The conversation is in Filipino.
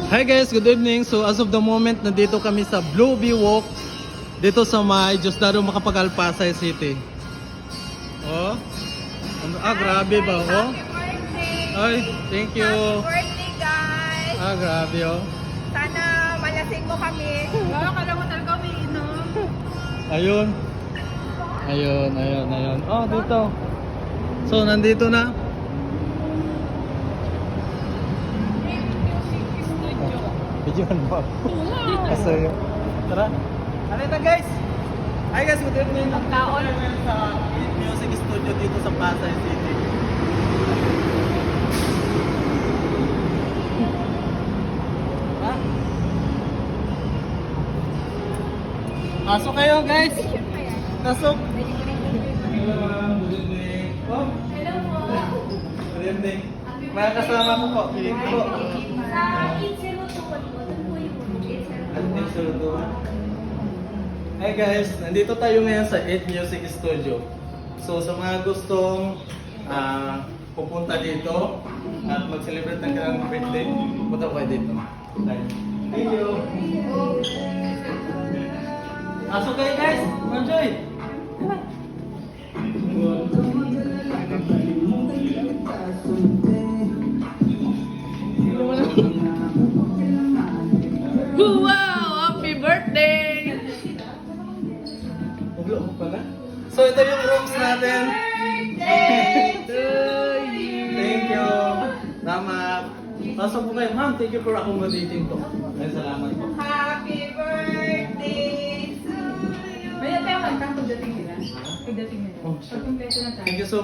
Hi guys, good evening. So as of the moment, nandito kami sa Blue Bee Walk dito sa may Diosdado, Makapagal, Pasay City. Oh. Grabe ba oh? Ay, thank you. Happy birthday, guys! Grabe oh. Sana malasing mo kami. Kala mo talaga umiinom. Ayun. Ayun. Oh, dito. So nandito na. Videoan mo. Kasi tara. Ano ito guys? Hi guys, good evening. Pagkaon. Sa Music Studio dito sa Pasay City. Ha? Pasok kayo guys. Pasok. Hello, good evening. Oh. Hello po. Good evening. Mga kasama ko po. Piling ko po. Sa 802 po, doon po yung 802. Hi guys, nandito tayo ngayon sa 8 Music Studio. So sa mga gustong pupunta dito at mag-celebrate ng kanilang birthday, punta kayo dito. Thank you. Pasok kayo guys, enjoy. Wow! Happy birthday! So ito yung rooms natin. Birthday to you! Thank you. Salamat. Pasok po kayo. Ma'am, thank you for accommodating to. Ay, salamat po. Happy birthday to you! May tayo kanta pagdating nila. Pagdating nila. Oh, Pagkumpleto na tayo. Thank you so